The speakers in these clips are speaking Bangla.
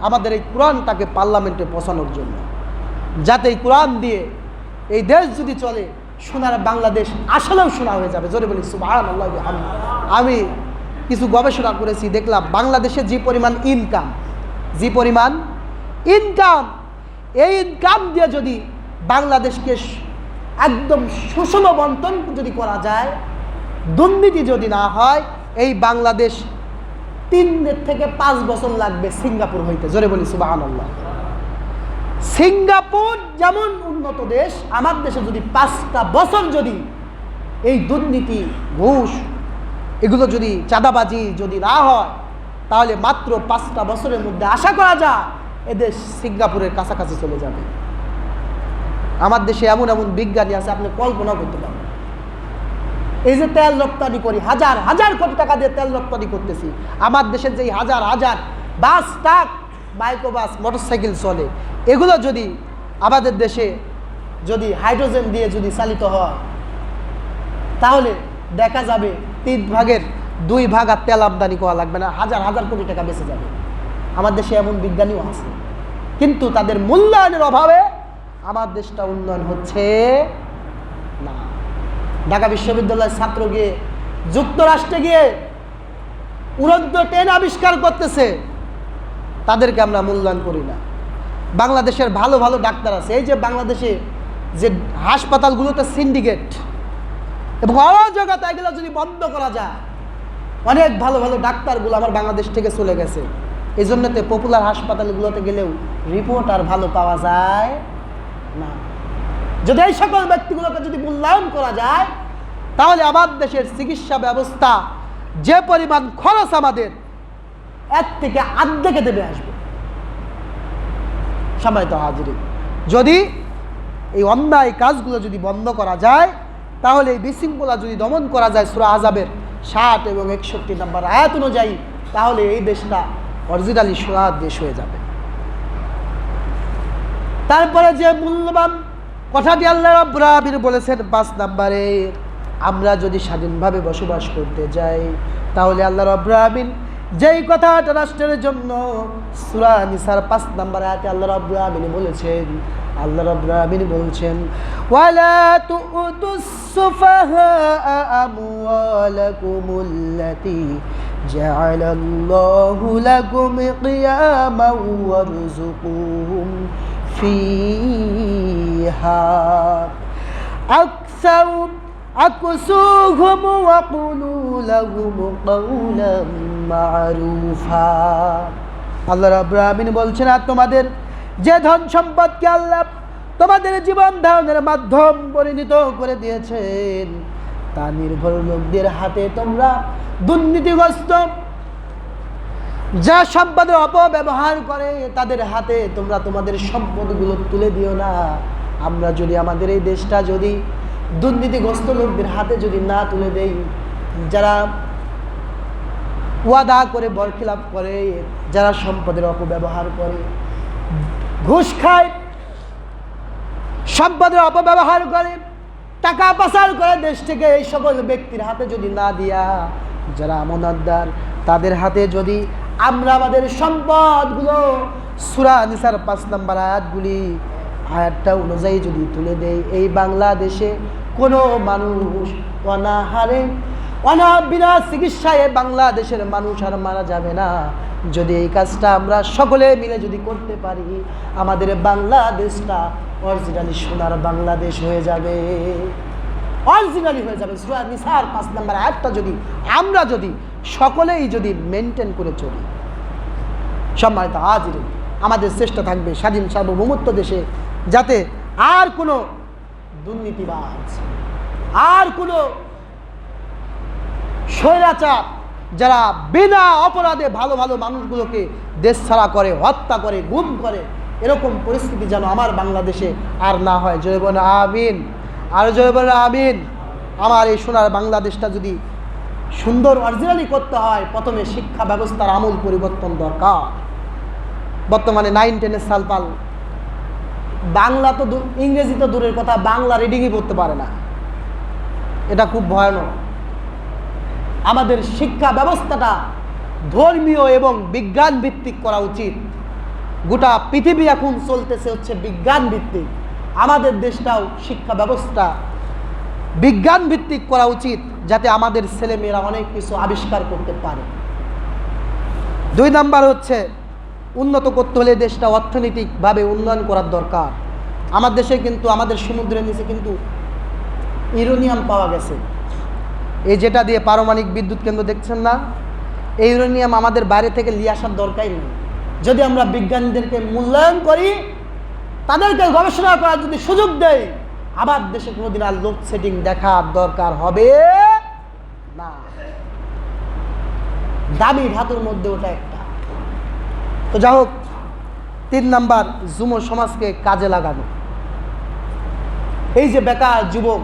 আমাদের এই কোরআনটাকে পার্লামেন্টে পৌঁছানোর জন্য, যাতে এই কোরআন দিয়ে এই দেশ যদি চলে, সোনার বাংলাদেশ আসলেও সোনা হয়ে যাবে। জোরে বলি সুবহানাল্লাহ। আমি কিছু গবেষণা করেছি, দেখলাম বাংলাদেশে যে পরিমাণ ইনকাম, এই ইনকাম দিয়ে যদি বাংলাদেশকে একদম সুষম বন্টন যদি করা যায়, দুর্নীতি যদি না হয়, এই বাংলাদেশ 3 থেকে 5 বছর লাগবে সিঙ্গাপুর হইতে। জোরে বলি সুবহানাল্লাহ। সিঙ্গাপুর যেমন উন্নত দেশ, আমার দেশে যদি 5টা বছর যদি এই দুর্নীতি, ঘুষ, এগুলো যদি চাঁদাবাজি যদি না হয়, তাহলে মাত্র 5টা বছরের মধ্যে আশা করা যায় এদেশ সিঙ্গাপুরের কাছাকাছি চলে যাবে। আমার দেশে এমন এমন বিজ্ঞানী আছে, আপনি কল্পনা করতে পারেন। এই যে তেল রপ্তানি করি, হাজার হাজার কোটি টাকা দিয়ে তেল রপ্তানি করতেছি, আমার দেশের যেই হাজার হাজার বাস, ট্রাক, মাইক্রোবাস, মোটরসাইকেল চলে, এগুলো যদি আমাদের দেশে যদি হাইড্রোজেন দিয়ে যদি চালিত হয়, তাহলে দেখা যাবে 3 ভাগের 2 ভাগ আর তেল আমদানি করা লাগবে না, হাজার হাজার কোটি টাকা বেঁচে যাবে। আমার দেশে এমন বিজ্ঞানীও আছে, কিন্তু তাদের মূল্যায়নের অভাবে আমার দেশটা উন্নয়ন হচ্ছে না। ঢাকা বিশ্ববিদ্যালয়ের ছাত্র গিয়ে যুক্তরাষ্ট্রে গিয়ে উড়ন্ত ট্রেন আবিষ্কার করতেছে, তাদেরকে আমরা মূল্যায়ন করি না। বাংলাদেশের ভালো ভালো ডাক্তার আছে, এই যে বাংলাদেশে যে হাসপাতালগুলোতে সিন্ডিকেট এবং অরাজকতা, এগুলো যদি বন্ধ করা যায়, অনেক ভালো ভালো ডাক্তারগুলো আমার বাংলাদেশ থেকে চলে গেছে। এই জন্যতে পপুলার হাসপাতালগুলোতে গেলেও রিপোর্ট আর ভালো পাওয়া যায় না। যদি এই সকল ব্যক্তিগুলোকে যদি মূল্যায়ন করা যায়, তাহলে আমার দেশের চিকিৎসা ব্যবস্থা যে পরিমাণ খরচ আমাদের, এর থেকে অর্ধেকে দেবে আসবে। সম্মানিত হাজিরিন, যদি এই অন্যায় কাজগুলো যদি বন্ধ করা যায়, তাহলে এই বিশৃঙ্খলা যদি দমন করা যায় সূরা আযাবের 60 এবং 61 নম্বর আয়াত অনুযায়ী, তাহলে এই দেশটা অরিজিনালি সোনার দেশ হয়ে যাবে। তারপরে যে মূল্যবান কথাটি আল্লাহ রাব্বুল আলামিন বলেছেন 5 নম্বরে, আমরা যদি স্বাধীনভাবে বসবাস করতে যাই, তাহলে আল্লাহ রাব্বুল আলামিন যেই কথাটা রাষ্ট্রের জন্য সূরা নিসার 5 নম্বর আয়াতে আল্লাহ রাব্বুল আলামিন বলেছেন, ওয়ালা তুতুস সুফাহা আমওয়ালাকুমুল্লাতী জাআলাল্লাহু লাকুম কিয়ামান ওয়ারযুকুহুম ফিহা আকসুহুম ওয়া কুলু লাহুম কাওলাম মা'রুফা। আল্লাহ রাব্বুল আলামিন বলছেন, আর তোমাদের যে ধন সম্পদকে আল্লাহ তোমাদের জীবন ধারণের মাধ্যম পরিণত করে দিয়েছেন, তা নির্ভর লোকদের হাতে তোমরা দুর্নীতিগ্রস্ত, যা সম্পদের অপব্যবহার করে, তাদের হাতে তোমরা তোমাদের সম্পদগুলো তুলে দিও না। আমরা যদি আমাদের এই দেশটা যদি দুর্নীতিগ্রস্ত লোকদের হাতে যদি না তুলে দেই, যারা ওয়াদা করে বরখিলাপ করে, যারা সম্পদের অপব্যবহার করে, ঘুষ খায়, সম্পদের অপব্যবহার করে, টাকা পাচার করে দেশ থেকে, এই সকল ব্যক্তির হাতে যদি না দিয়া, যারা আমানতদার, তাদের হাতে যদি আমরা আমাদের সম্পদগুলো সূরা নিসার 5 নম্বর আয়াতটা অনুযায়ী যদি তুলে দেই, এই বাংলাদেশে কোনো মানুষ অনাহারে বিনা চিকিৎসায় বাংলাদেশের মানুষ আর মারা যাবে না। যদি এই কাজটা আমরা সকলে মিলে যদি করতে পারি, আমাদের বাংলাদেশটা অরিজিনালি সোনার বাংলাদেশ হয়ে যাবে, অরিজিনালি হয়ে যাবে। সূরা নিসার 5 নম্বর আয়াতটা যদি আমরা যদি সকলেই যদি মেনটেন করে চলি, সম্মানিত হাজিরিন, আমাদের চেষ্টা থাকবে স্বাধীন সার্বভৌমত্ব দেশে যাতে আর কোনো দুর্নীতিবাজ, আর কোনো স্বৈরাচার, যারা বিনা অপরাধে ভালো ভালো মানুষগুলোকে দেশ ছাড়া করে, হত্যা করে, গুম করে, এরকম পরিস্থিতি যেন আমার বাংলাদেশে আর না হয়। জয় বলেন আমিন, আর জয় বলেন আমিন। আমার এই সোনার বাংলাদেশটা যদি সুন্দর অরিজিনালি করতে হয়, প্রথমে শিক্ষা ব্যবস্থার আমূল পরিবর্তন দরকার। বর্তমানে 9-10 সালপাল বাংলা তো ইংরেজি তো দূরের কথা, বাংলা রিডিংই পড়তে পারে না, এটা খুব ভয়ানক। আমাদের শিক্ষা ব্যবস্থাটা ধর্মীয় এবং বিজ্ঞান ভিত্তিক করা উচিত। গোটা পৃথিবী এখন চলতেছে হচ্ছে বিজ্ঞান ভিত্তিক। আমাদের দেশটাও শিক্ষা ব্যবস্থা বিজ্ঞান ভিত্তিক করা উচিত, যাতে আমাদের ছেলেমেয়েরা অনেক কিছু আবিষ্কার করতে পারে। 2 নাম্বার হচ্ছে উন্নত করতে হলে দেশটা অর্থনৈতিকভাবে উন্নয়ন করার দরকার। আমার দেশে কিন্তু আমাদের সমুদ্রের নিচে কিন্তু ইউরেনিয়াম পাওয়া গেছে, এই যেটা দিয়ে পারমাণবিক বিদ্যুৎ কেন্দ্র দেখছেন না, এই ইউরেনিয়াম আমাদের বাইরে থেকে নিয়ে আসার দরকারই নেই। যদি আমরা বিজ্ঞানীদেরকে মূল্যায়ন করি, তাদেরকে গবেষণা করার যদি সুযোগ দেয়, আমার দেশে কোনোদিন আর লোডশেডিং দেখার দরকার হবে না। দাবি ধাতুর মধ্যে ওটা একটা। তো যাই হোক, 3 নাম্বার যুব সমাজকে কাজে লাগানো। এই যে বেকার যুবক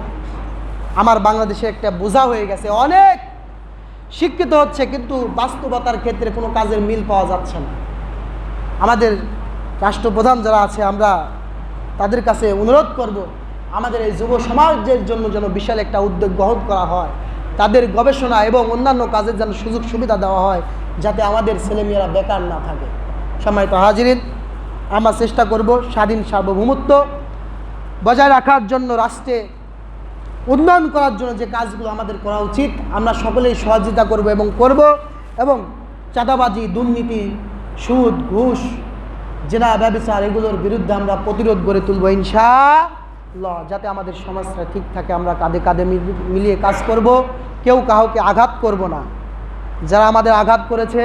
আমার বাংলাদেশে একটা বোঝা হয়ে গেছে, অনেক শিক্ষিত হচ্ছে কিন্তু বাস্তবতার ক্ষেত্রে কোনো কাজের মিল পাওয়া যাচ্ছে না। আমাদের রাষ্ট্রপ্রধান যারা আছে, আমরা তাদের কাছে অনুরোধ করব, আমাদের এই যুব সমাজের জন্য যেন বিশাল একটা উদ্যোগ গ্রহণ করা হয়, তাদের গবেষণা এবং অন্যান্য কাজের যেন সুযোগ সুবিধা দেওয়া হয়, যাতে আমাদের ছেলেমেয়েরা বেকার না থাকে। সম্মানিত হাজিরিন, আমরা চেষ্টা করব স্বাধীন সার্বভৌমত্ব বজায় রাখার জন্য, রাষ্ট্রে উন্নয়ন করার জন্য যে কাজগুলো আমাদের করা উচিত, আমরা সকলেই সহযোগিতা করব এবং চাঁদাবাজি, দুর্নীতি, সুদ, ঘুষ, জেনা, ব্যভিচার এগুলোর বিরুদ্ধে আমরা প্রতিরোধ গড়ে তুলব ইনশাআল্লাহ, যাতে আমাদের সমাজটা ঠিক থাকে। আমরা কাঁধে কাঁধে মিলিয়ে কাজ করব, কেউ কাউকে আঘাত করব না। যারা আমাদের আঘাত করেছে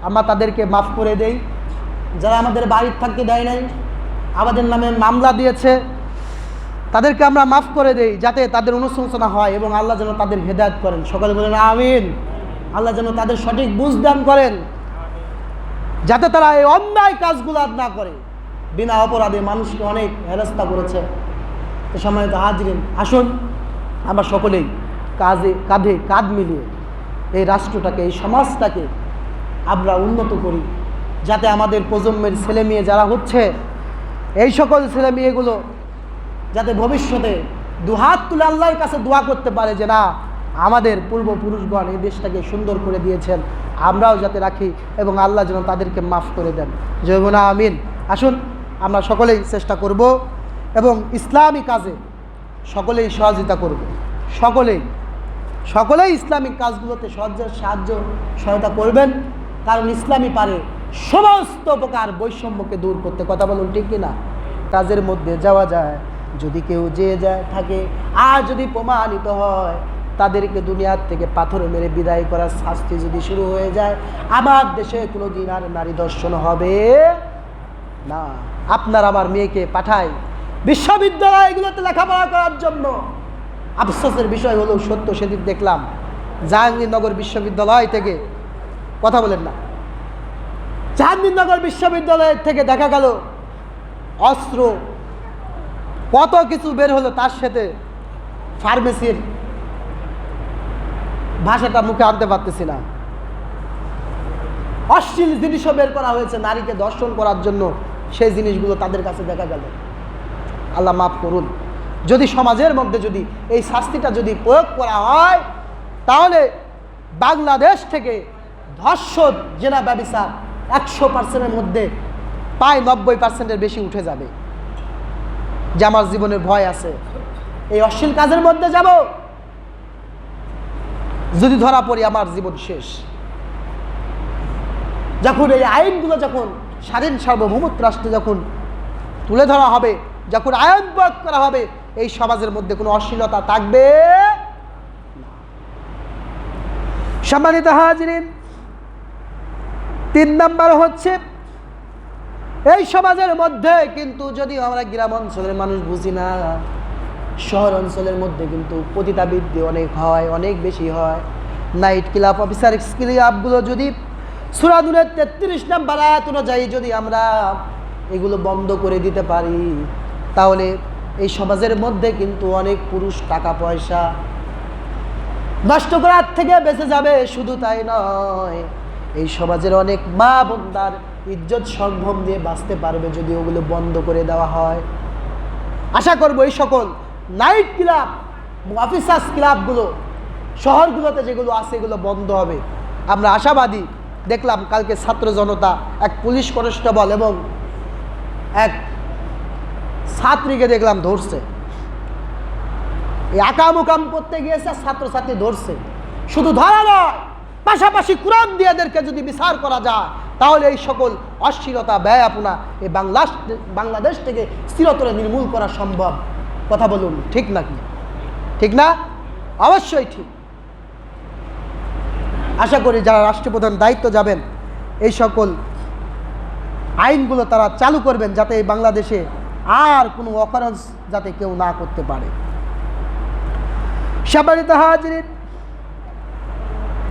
আমরা তাদেরকে মাফ করে দেই। যারা আমাদের বাড়ির থাকতে দেয় নাই, আমাদের নামে মামলা দিয়েছে, তাদেরকে আমরা মাফ করে দেই, যাতে তাদের অনুশোচনা হয় এবং আল্লাহ যেন তাদের হেদায়েত করেন। সকলে বলেন আমিন। আল্লাহ যেন তাদের সঠিক বুঝ দান করেন, যাতে তারা এই অন্যায় কাজগুলো আর না করে। বিনা অপরাধে মানুষকে অনেক হেনস্থা করেছে। তো সম্মানিত হাজিরিন, আসুন আমরা সকলেই কাঁধে কাঁধ মিলিয়ে এই রাষ্ট্রটাকে, এই সমাজটাকে আমরা উন্নত করি, যাতে আমাদের প্রজন্মের ছেলে মেয়ে যারা হচ্ছে, এই সকল ছেলে মেয়েগুলো যাতে ভবিষ্যতে দুহাত তুলে আল্লাহর কাছে দোয়া করতে পারে যে না, আমাদের পূর্বপুরুষগণ এই দেশটাকে সুন্দর করে দিয়েছেন, আমরাও যাতে রাখি, এবং আল্লাহ যেন তাদেরকে মাফ করে দেন। জয় বলুন আমিন। আসুন আমরা সকলেই চেষ্টা করব এবং ইসলামী কাজে সকলেই সহযোগিতা করব। সকলেই ইসলামিক কাজগুলোতে সহায়তা করবেন, কারণ ইসলামই পারে সমস্ত প্রকার বৈষম্যকে দূর করতে। কথা বলুন ঠিক কিনা? কাজের মধ্যে যাওয়া যায়, যদি কেউ যে যায় থাকে, আর যদি প্রমাণিত হয় তাদেরকে দুনিয়ার থেকে পাথর মেরে বিদায় করার শাস্তি যদি শুরু হয়ে যায়, আমার দেশে কোনো দিন আর নারী দর্শন হবে না। আপনার আমার মেয়েকে পাঠায় বিশ্ববিদ্যালয়গুলোতে লেখাপড়া করার জন্য। আফসোসের বিষয় হলো, সত্য সেদিন দেখলাম জাহাঙ্গীরনগর বিশ্ববিদ্যালয় থেকে, কথা বলেন না, জাহাঙ্গীরনগর বিশ্ববিদ্যালয় থেকে দেখা গেল অস্ত্র কত কিছু বের হলো, তার সাথে ফার্মেসির ভাষাটা মুখে আনতে পারতেছি না, অশ্লীল জিনিসও বের করা হয়েছে নারীকে দর্শন করার জন্য। সেই জিনিসগুলো তাদের কাছে দেখা গেল। আল্লাহ মাফ করুন। যদি সমাজের মধ্যে যদি এই শাস্তিটা যদি প্রয়োগ করা হয়, তাহলে বাংলাদেশ থেকে ধর্ষণ, জেনা, ব্যভিচার 100%-এর মধ্যে প্রায় 90%-এর বেশি উঠে যাবে। যে আমার জীবনের ভয় আছে, এই অশ্লীল কাজের মধ্যে যাব, যদি ধরা পড়ি আমার জীবন শেষ। যখন এই আইনগুলো যখন স্বাধীন সার্বভৌমত্ব রাষ্ট্রে যখন তুলে ধরা হবে, যখন আইন প্রয়োগ করা হবে, এই সমাজের মধ্যে কোনো অশ্লীলতা থাকবে না। সম্মানিত হাজিরিন, 3 নাম্বার হচ্ছে, এই সমাজের মধ্যে কিন্তু যদি আমরা গ্রাম অঞ্চলের মানুষ বুঝি না, শহর অঞ্চলের মধ্যে কিন্তু পতিতাবৃত্তি অনেক হয়, অনেক বেশি হয়। নাইট ক্লাব, অফিসার ক্লাবগুলো যদি সূরা নূরের 33 নম্বর আয়াত অনুযায়ী যদি আমরা এগুলো বন্ধ করে দিতে পারি, তাহলে এই সমাজের মধ্যে কিন্তু অনেক পুরুষ টাকা পয়সা নষ্ট করার থেকে বেঁচে যাবে। শুধু তাই নয়, এই সমাজের অনেক মা বোনদার ইজ্জত সম্ভ্রম দিয়ে বাঁচতে পারবে যদি ওগুলো বন্ধ করে দেওয়া হয়। আশা করবো এই সকল নাইট ক্লাব, অফিসার্স ক্লাবগুলো শহরগুলোতে যেগুলো আছে এগুলো বন্ধ হবে। আমরা আশাবাদী। দেখলাম কালকে ছাত্র জনতা, এক পুলিশ কনস্টেবল এবং এক ছাত্রীকে দেখলাম ধরছে, এই আকাম উকাম করতে গিয়েছে, ছাত্রছাত্রী ধরছে। শুধু ধরা নয়, পাশাপাশি কোরআন দিয়ে এদেরকে যদি বিচার করা যায়, তাহলে এই সকল অশ্লীলতা ব্যয়াপনা এই বাংলাদেশ থেকে চিরতরে নির্মূল করা সম্ভব। কথা বলুন, ঠিক নাকি? ঠিক না? অবশ্যই ঠিক। আশা করি যারা রাষ্ট্রপ্রধান দায়িত্ব যাবেন, এই সকল আইনগুলো তারা চালু করবেন, যাতে এই বাংলাদেশে আর কোনো অকারেন্স যাতে কেউ না করতে পারে। সম্মানিত হাজিরিন,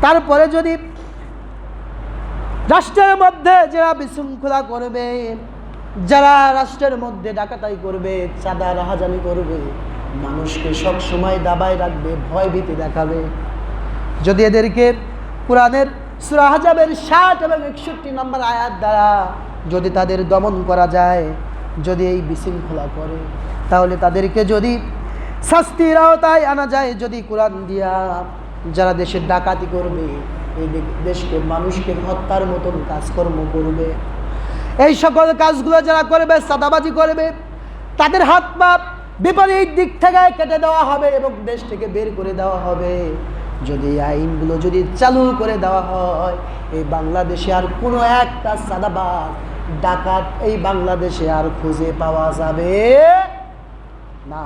তারপরে যদি রাষ্ট্রের মধ্যে যারা বিশৃঙ্খলা করবে, যারা রাষ্ট্রের মধ্যে ডাকাতাই করবে, চাঁদা রাহাজানি করবে, মানুষকে সব সময় দাবায় রাখবে, ভয় ভীতি দেখাবে, যদি এদেরকে কোরআনের সূরা আহজাবের 60 এবং 61 নম্বর আয়াত দ্বারা যদি তাদের দমন করা যায়, যদি এই বিশৃঙ্খলা করে, তাহলে তাদেরকে যদি শাস্তির আওতায় আনা যায়, যদি কোরআন দিয়া যারা দেশের ডাকাতি করবে, এই দেশকে মানুষকে হত্যার মতন কাজকর্ম করবে, এই সকল কাজগুলো যারা করবে, চাঁদাবাজি করবে, তাদের হাত পা বিপরীত দিক থেকে কেটে দেওয়া হবে এবং দেশ থেকে বের করে দেওয়া হবে। যদি আইনগুলো যদি চালু করে দেওয়া হয়, এই বাংলাদেশে আর কোনো একটা চাঁদাবাজ ডাকাত এই বাংলাদেশে আর খুঁজে পাওয়া যাবে না।